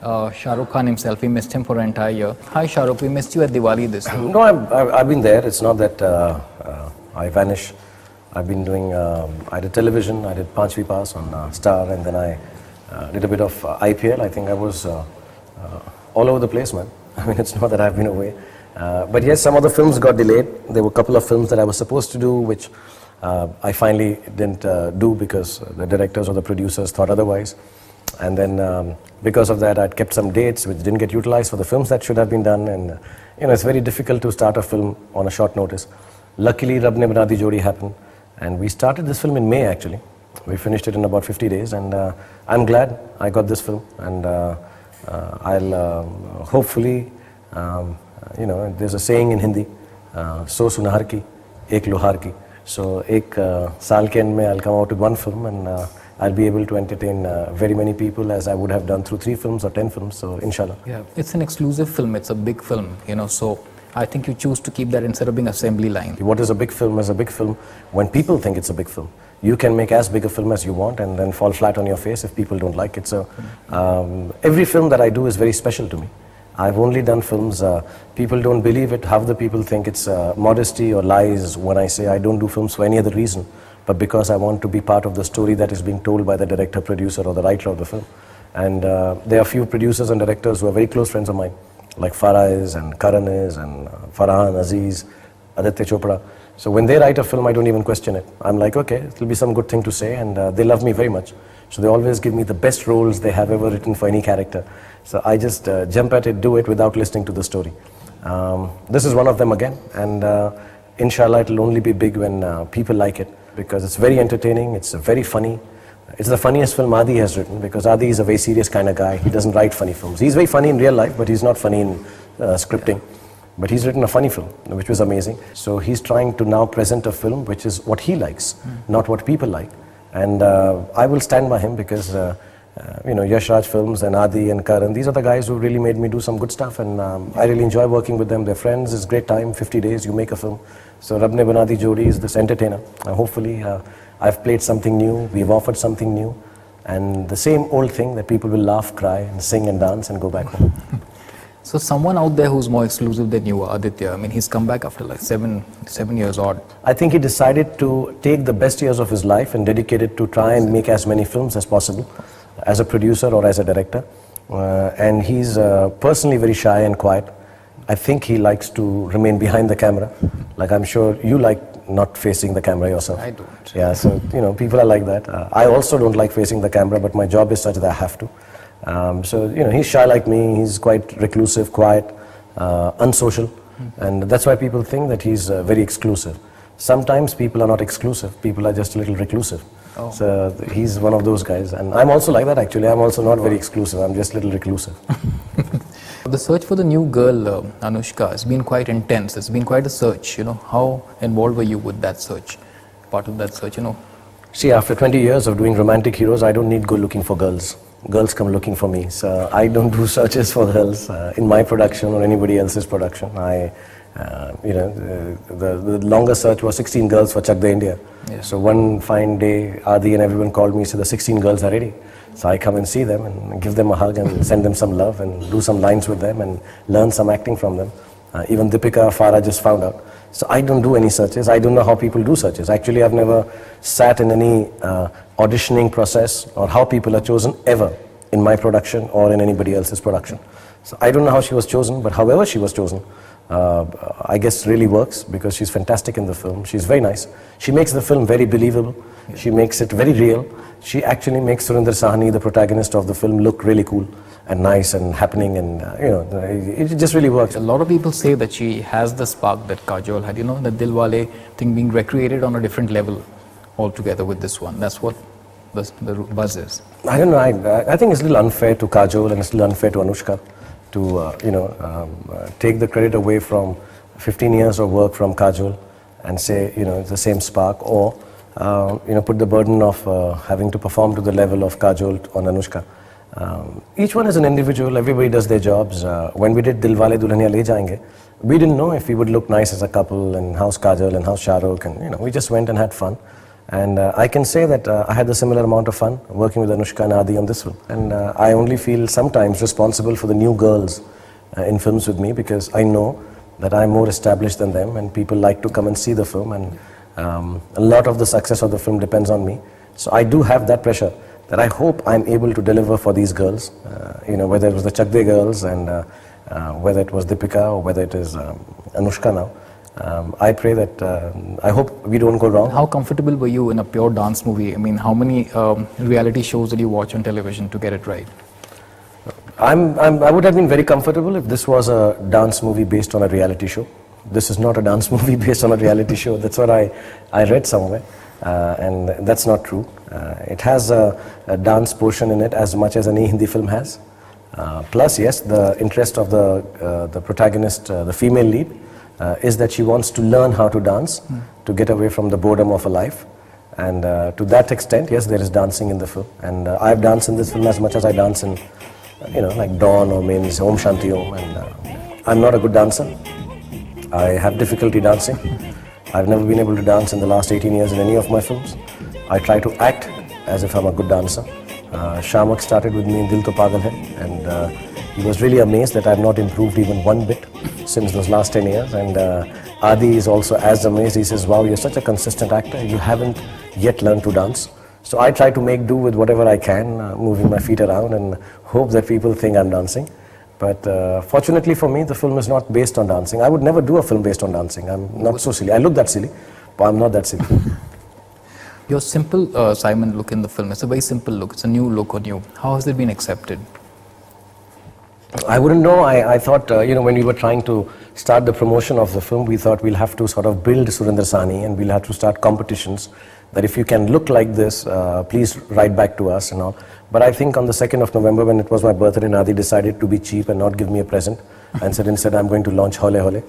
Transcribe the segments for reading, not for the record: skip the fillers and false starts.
Shahrukh Khan himself, we missed him for an entire year. Hi Shahrukh, we missed you at Diwali this year. No, I've been there. It's not that I vanish. I've been doing, I did television, I did Panchvi Pass on Star, and then I did a bit of IPL. I think I was all over the place, man. I mean, it's not that I've been away. But yes, some of the films got delayed. There were a couple of films that I was supposed to do, which I finally didn't do because the directors or the producers thought otherwise. And then because of that, I'd kept some dates which didn't get utilized for the films that should have been done. And it's very difficult to start a film on a short notice. Luckily, Rab Ne Bana Di Jodi happened. And we started this film in May, actually. We finished it in about 50 days. And I'm glad I got this film. And I'll hopefully, there's a saying in Hindi, so sunahar ki, ek lohar ki. So, ek saal ke end mein I'll come out with one film, and I'll be able to entertain very many people as I would have done through 3 films or 10 films. So, inshallah. Yeah, it's an exclusive film. It's a big film, so I think you choose to keep that instead of being assembly line. What is a big film is a big film when people think it's a big film. You can make as big a film as you want and then fall flat on your face if people don't like it. So every film that I do is very special to me. I've only done films, people don't believe it. Half the people think it's modesty or lies when I say I don't do films for any other reason, but because I want to be part of the story that is being told by the director, producer or the writer of the film. And there are a few producers and directors who are very close friends of mine, like Farah is and Karan is and Farhan, Aziz, Aditya Chopra. So when they write a film, I don't even question it. I'm like, okay, it'll be some good thing to say, and they love me very much. So they always give me the best roles they have ever written for any character. So I just jump at it, do it without listening to the story. This is one of them again, and inshallah it'll only be big when people like it, because it's very entertaining, it's very funny. It's the funniest film Adi has written, because Adi is a very serious kind of guy. He doesn't write funny films. He's very funny in real life, but he's not funny in scripting. But he's written a funny film, which was amazing. So he's trying to now present a film which is what he likes, not what people like. And I will stand by him because, Yash Raj Films and Adi and Karan, these are the guys who really made me do some good stuff. And I really enjoy working with them. They're friends. It's a great time. 50 days, you make a film. So Rab Ne Bana Di Jodi is this entertainer. Hopefully, I've played something new. We've offered something new. And the same old thing that people will laugh, cry, and sing and dance and go back home. So someone out there who's more exclusive than you, Aditya, I mean, he's come back after like seven years odd. I think he decided to take the best years of his life and dedicate it to try and make as many films as possible, as a producer or as a director. And he's personally very shy and quiet. I think he likes to remain behind the camera. Like I'm sure you like not facing the camera yourself. I don't. Yeah, so people are like that. I also don't like facing the camera, but my job is such that I have to. So he's shy like me. He's quite reclusive, quiet, unsocial, and that's why people think that he's very exclusive. Sometimes people are not exclusive. People are just a little reclusive. Oh. So he's one of those guys, and I'm also like that actually. I'm also not very exclusive. I'm just a little reclusive. The search for the new girl, Anushka, has been quite intense. It's been quite a search. How involved were you with that search? Part of that search, See, after 20 years of doing romantic heroes, I don't need go looking for girls. Girls come looking for me. So I don't do searches for girls in my production or anybody else's production. The longer search was 16 girls for Chak De India. Yeah. So one fine day, Adi and everyone called me, said the 16 girls are ready. So I come and see them and give them a hug and send them some love and do some lines with them and learn some acting from them. Even Deepika, Farah just found out. So I don't do any searches. I don't know how people do searches. Actually, I've never sat in any auditioning process or how people are chosen ever in my production or in anybody else's production. So I don't know how she was chosen, but however she was chosen, I guess really works because she's fantastic in the film. She's very nice. She makes the film very believable. Yeah. She makes it very real. She actually makes Surinder Sahni, the protagonist of the film, look really cool and nice and happening, and it just really works. A lot of people say that she has the spark that Kajol had, the Dilwale thing being recreated on a different level altogether with this one. That's what the buzz is. I don't know, I think it's a little unfair to Kajol and it's a little unfair to Anushka to take the credit away from 15 years of work from Kajol and say, it's the same spark, or put the burden of having to perform to the level of Kajol on Anushka. Each one is an individual, everybody does their jobs. When we did Dilwale Dulhaniya Le Jayenge, we didn't know if we would look nice as a couple, and how's Kajol and how's Shahrukh, and we just went and had fun. And I can say that I had a similar amount of fun working with Anushka and Adi on this film. And I only feel sometimes responsible for the new girls in films with me, because I know that I'm more established than them and people like to come and see the film, and a lot of the success of the film depends on me. So I do have that pressure that I hope I'm able to deliver for these girls, whether it was the Chak De girls and whether it was Deepika or whether it is Anushka now. I pray that, I hope we don't go wrong. How comfortable were you in a pure dance movie? I mean, how many reality shows did you watch on television to get it right? I would have been very comfortable if this was a dance movie based on a reality show. This is not a dance movie based on a reality show. That's what I read somewhere, and that's not true. It has a dance portion in it as much as any Hindi film has. Plus, yes, the interest of the protagonist, the female lead, is that she wants to learn how to dance to get away from the boredom of her life. And to that extent, yes, there is dancing in the film. And I've danced in this film as much as I dance in, like Dawn or Mains, Om Shanti Om. And I'm not a good dancer. I have difficulty dancing. I've never been able to dance in the last 18 years in any of my films. I try to act as if I'm a good dancer. Shahrukh started with me in Dil To Pagal Hai, and he was really amazed that I've not improved even one bit since those last 10 years. And Adi is also as amazed. He says, wow, you're such a consistent actor. You haven't yet learned to dance. So I try to make do with whatever I can, moving my feet around, and hope that people think I'm dancing. But fortunately for me, the film is not based on dancing. I would never do a film based on dancing. I'm not so silly. I look that silly, but I'm not that silly. Your simple Simon look in the film, it's a very simple look. It's a new look on you. How has it been accepted? I wouldn't know. I thought, when we were trying to start the promotion of the film, we thought we'll have to sort of build Surinder Sahni, and we'll have to start competitions. That if you can look like this, please write back to us and all. But I think on the 2nd of November, when it was my birthday, Nadi decided to be cheap and not give me a present, and said instead I'm going to launch Hole Hole.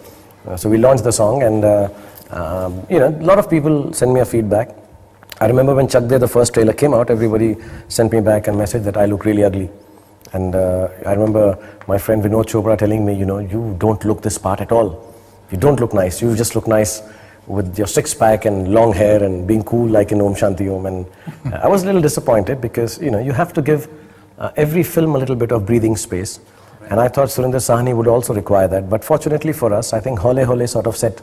So we launched the song, and a lot of people send me a feedback. I remember when Chak De, the first trailer came out, everybody sent me back a message that I look really ugly. And I remember my friend Vinod Chopra telling me, you don't look this part at all. You don't look nice. You just look nice with your six-pack and long hair and being cool like in Om Shanti Om. And I was a little disappointed because, you have to give every film a little bit of breathing space. And I thought Surinder Sahni would also require that. But fortunately for us, I think Hole Hole sort of set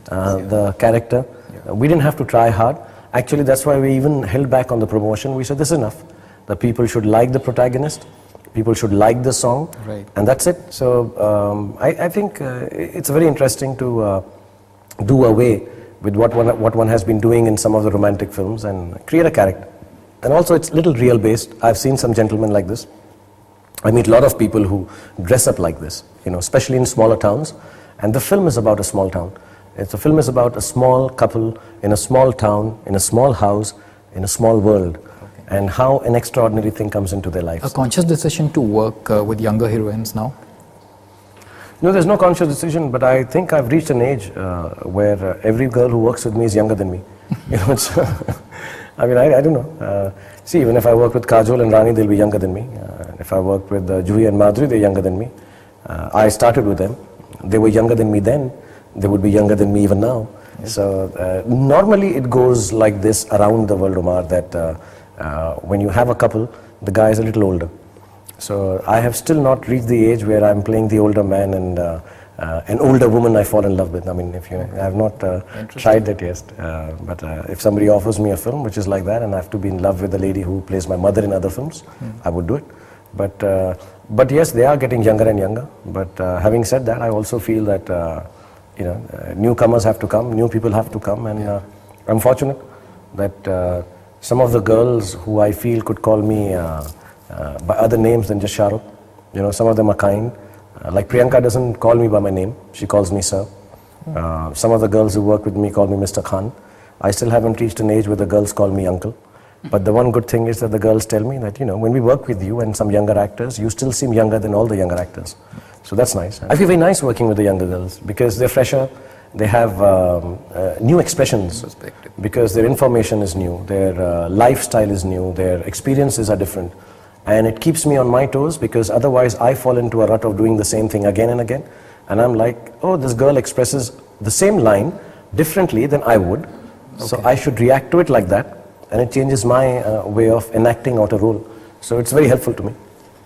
the character. We didn't have to try hard. Actually, that's why we even held back on the promotion. We said, this is enough. The people should like the protagonist. People should like the song. Right. And that's it. So I think it's very interesting to do away with what one has been doing in some of the romantic films and create a character. And also it's little real based. I've seen some gentlemen like this. I meet a lot of people who dress up like this, especially in smaller towns. And the film is about a small town. The film is about a small couple in a small town, in a small house, in a small world. Okay. And how an extraordinary thing comes into their lives. A conscious decision to work with younger heroines now? No, there's no conscious decision, but I think I've reached an age where every girl who works with me is younger than me. It's I mean, I don't know. See, even if I work with Kajol and Rani, they'll be younger than me. If I work with Juhi and Madhuri, they're younger than me. I started with them. They were younger than me then. They would be younger than me even now. Yes. So normally it goes like this around the world, Umar, that when you have a couple, the guy is a little older. So I have still not reached the age where I'm playing the older man and an older woman I fall in love with. I mean, I have not tried that yet. But if somebody offers me a film which is like that, and I have to be in love with the lady who plays my mother in other films, I would do it. But yes, they are getting younger and younger. But having said that, I also feel that newcomers have to come, new people have to come, and I'm fortunate that some of the girls who I feel could call me by other names than just Shahrukh. Some of them are kind. Like Priyanka doesn't call me by my name, she calls me sir. Some of the girls who work with me call me Mr. Khan. I still haven't reached an age where the girls call me uncle. But the one good thing is that the girls tell me that, when we work with you and some younger actors, you still seem younger than all the younger actors. So that's nice. I feel very nice working with the younger girls because they're fresher, they have new expressions because their information is new, their lifestyle is new, their experiences are different. And it keeps me on my toes because otherwise I fall into a rut of doing the same thing again and again. And I'm like, oh, this girl expresses the same line differently than I would. So Okay. I should react to it like that, and it changes my way of enacting out a role. So it's very helpful to me.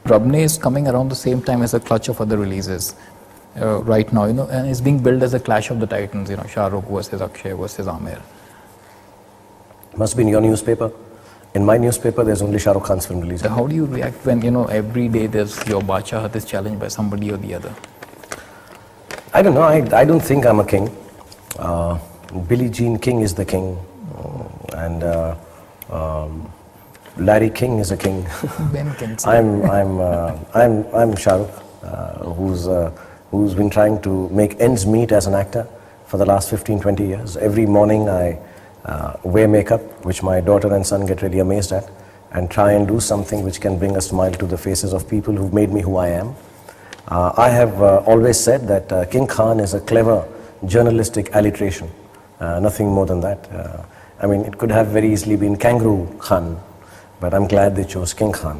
Rabne is coming around the same time as a clutch of other releases right now, and it's being billed as a clash of the titans, Shahrukh versus Akshay versus Amir. Must be in your newspaper. In my newspaper, there's only Shahrukh Khan's film release. So how do you react when, every day there's your Bachahat is challenged by somebody or the other? I don't know. I don't think I'm a king. Billie Jean King is the king, and Larry King is a king. Ben can say. I'm Shahrukh, who's been trying to make ends meet as an actor for the last 15-20 years. Every morning I wear makeup, which my daughter and son get really amazed at, and try and do something which can bring a smile to the faces of people who've made me who I am. I have always said that King Khan is a clever journalistic alliteration, nothing more than that. I mean, it could have very easily been Kangaroo Khan, but I'm glad they chose King Khan.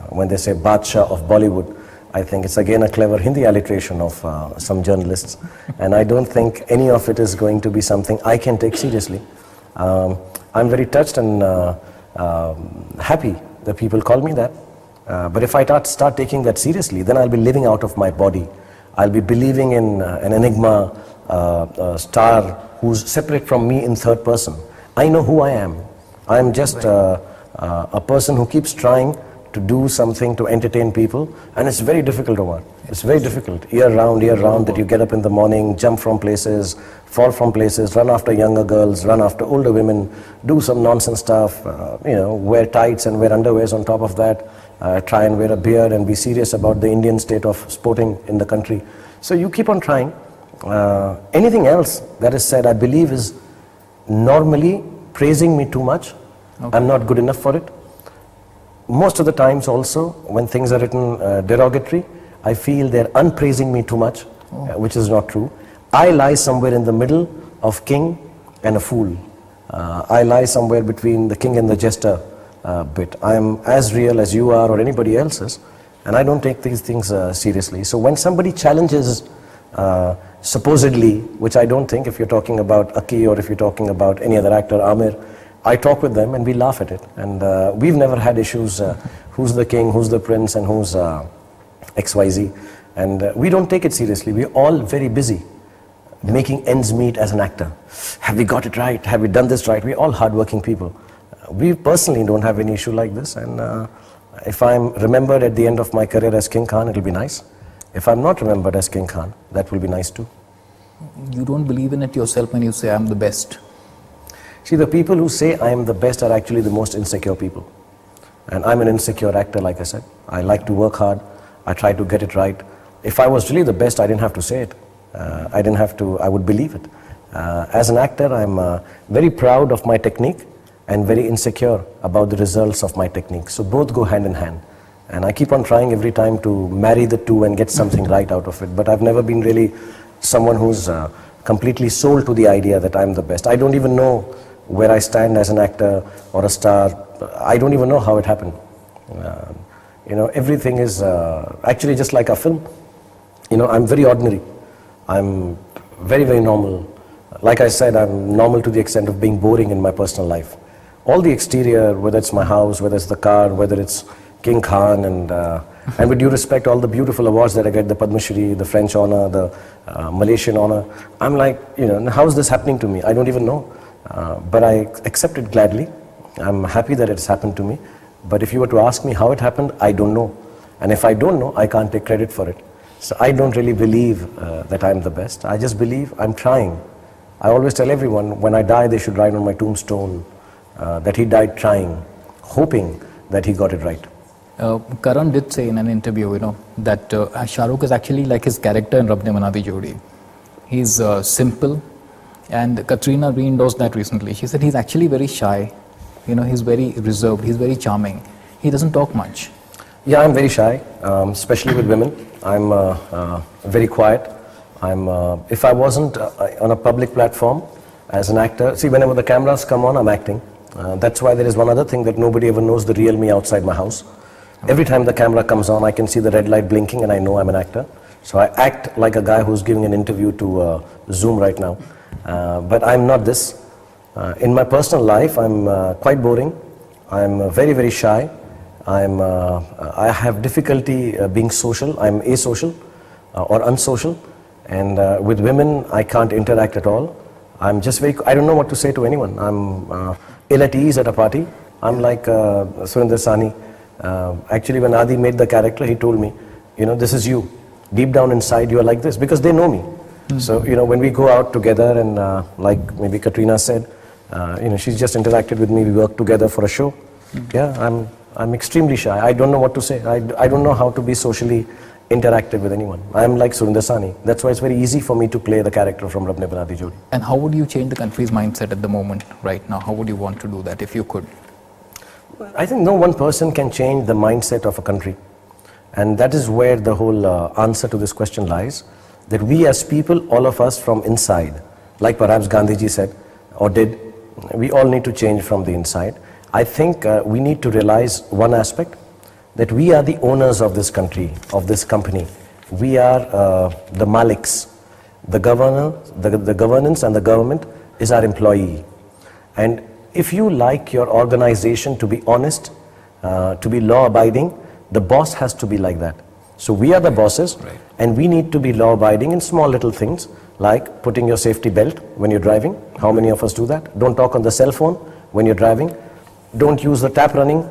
When they say Badshah of Bollywood, I think it's again a clever Hindi alliteration of some journalists, and I don't think any of it is going to be something I can take seriously. I'm very touched and happy that people call me that. But if I start taking that seriously, then I'll be living out of my body. I'll be believing in an enigma star who's separate from me in third person. I know who I am. I'm just a person who keeps trying to do something to entertain people, and it's very difficult, Omar. It's very difficult, year round, that you get up in the morning, jump from places, fall from places, run after younger girls, run after older women, do some nonsense stuff, wear tights and wear underwears on top of that, try and wear a beard and be serious about the Indian state of sporting in the country. So you keep on trying. Anything else that is said, I believe, is normally praising me too much. Okay. I'm not good enough for it. Most of the times also, when things are written derogatory, I feel they're unpraising me too much, which is not true. I lie somewhere in the middle of king and a fool. I lie somewhere between the king and the jester bit. I am as real as you are or anybody else is, and I don't take these things seriously. So when somebody challenges supposedly, which I don't think, if you're talking about Aki or if you're talking about any other actor, Amir, I talk with them and we laugh at it. And we've never had issues, who's the king, who's the prince, and who's XYZ. And we don't take it seriously. We're all very busy making ends meet as an actor. Have we got it right? Have we done this right? We're all hardworking people. We personally don't have any issue like this. And if I'm remembered at the end of my career as King Khan, it'll be nice. If I'm not remembered as King Khan, that will be nice too. You don't believe in it yourself when you say, I'm the best. See, the people who say I am the best are actually the most insecure people. And I'm an insecure actor, like I said. I like to work hard. I try to get it right. If I was really the best, I didn't have to say it. I would believe it. As an actor, I'm very proud of my technique and very insecure about the results of my technique. So both go hand in hand. And I keep on trying every time to marry the two and get something right out of it. But I've never been really someone who's completely sold to the idea that I'm the best. I don't even know where I stand as an actor or a star. I don't even know how it happened. Everything is actually just like a film. I'm very ordinary. I'm very, very normal. Like I said, I'm normal to the extent of being boring in my personal life. All the exterior, whether it's my house, whether it's the car, whether it's King Khan, and with due respect, all the beautiful awards that I get, the Padma Shri, the French honor, the Malaysian honor, I'm like, how is this happening to me? I don't even know. But I accept it gladly. I'm happy that it's happened to me. But if you were to ask me how it happened, I don't know. And if I don't know, I can't take credit for it. So I don't really believe that I'm the best. I just believe I'm trying. I always tell everyone, when I die, they should write on my tombstone that he died trying, hoping that he got it right. Karan did say in an interview, that Shahrukh is actually like his character in Rab Ne Bana Di Jodi. He's simple, and Katrina re-endorsed that recently. She said he's actually very shy. He's very reserved. He's very charming. He doesn't talk much. Yeah, I'm very shy, especially with women. I'm very quiet. If I wasn't on a public platform as an actor, see, whenever the cameras come on, I'm acting. That's why there is one other thing that nobody ever knows the real me outside my house. Every time the camera comes on, I can see the red light blinking and I know I'm an actor. So I act like a guy who's giving an interview to Zoom right now. But I'm not this. In my personal life, I'm quite boring. I'm very, very shy. I have difficulty being social. I'm asocial or unsocial. And with women, I can't interact at all. I'm just I don't know what to say to anyone. I'm ill at ease at a party. I'm like Surinder Sani. Actually, when Adi made the character, he told me, this is you. Deep down inside, you are like this, because they know me. So, when we go out together and like maybe Katrina said, she's just interacted with me, we work together for a show. Yeah, I'm extremely shy. I don't know what to say. I don't know how to be socially interactive with anyone. I'm like Surinder Sani. That's why it's very easy for me to play the character from Rab Ne Bana Di Jodi. And how would you change the country's mindset at the moment, right now? How would you want to do that if you could? I think no one person can change the mindset of a country. And that is where the whole answer to this question lies. That we as people, all of us from inside, like perhaps Gandhiji said, or did, we all need to change from the inside. I think we need to realize one aspect, that we are the owners of this country, of this company. We are the Maliks. The governance and the government is our employee. And if you like your organization to be honest, to be law-abiding, the boss has to be like that. So we are the bosses, and we need to be law-abiding in small little things, like putting your safety belt when you're driving. How many of us do that? Don't talk on the cell phone when you're driving. Don't use the tap running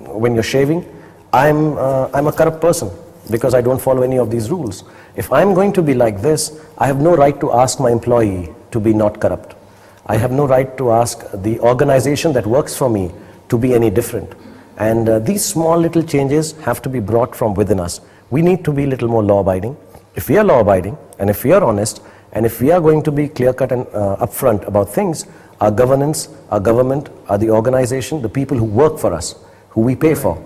when you're shaving. I'm a corrupt person because I don't follow any of these rules. If I'm going to be like this, I have no right to ask my employee to be not corrupt. I have no right to ask the organization that works for me to be any different. And these small little changes have to be brought from within us. We need to be a little more law-abiding. If we are law-abiding, and if we are honest, and if we are going to be clear-cut and upfront about things, our governance, our government, the organization, the people who work for us, who we pay for,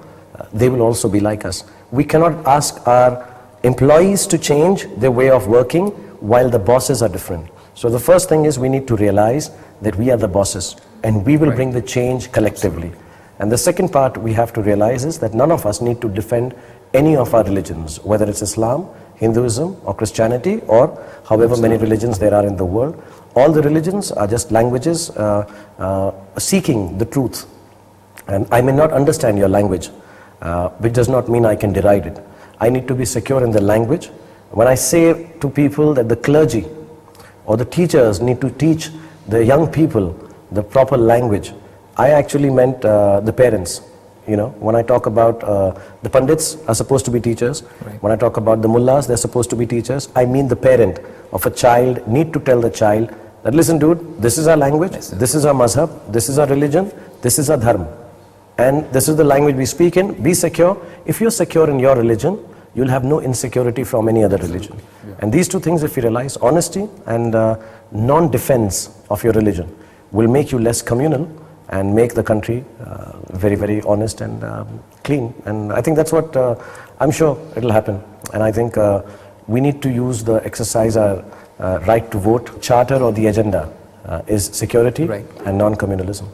they will also be like us. We cannot ask our employees to change their way of working while the bosses are different. So the first thing is we need to realize that we are the bosses, and we will bring the change collectively. And the second part we have to realize is that none of us need to defend any of our religions, whether it's Islam, Hinduism or Christianity or however many religions there are in the world. All the religions are just languages seeking the truth. And I may not understand your language, which does not mean I can deride it. I need to be secure in the language. When I say to people that the clergy or the teachers need to teach the young people the proper language, I actually meant the parents. When I talk about the Pandits are supposed to be teachers, when I talk about the Mullahs, they're supposed to be teachers, I mean the parent of a child need to tell the child that, listen dude, this is our language, this is our mazhab, this is our religion, this is our dharma. And this is the language we speak in, be secure. If you're secure in your religion, you'll have no insecurity from any other religion. And these two things, if you realize, honesty and non-defense of your religion will make you less communal and make the country very, very honest and clean. And I think that's what, I'm sure it'll happen. And I think we need to use exercise our right to vote. Charter or the agenda is security and non-communalism.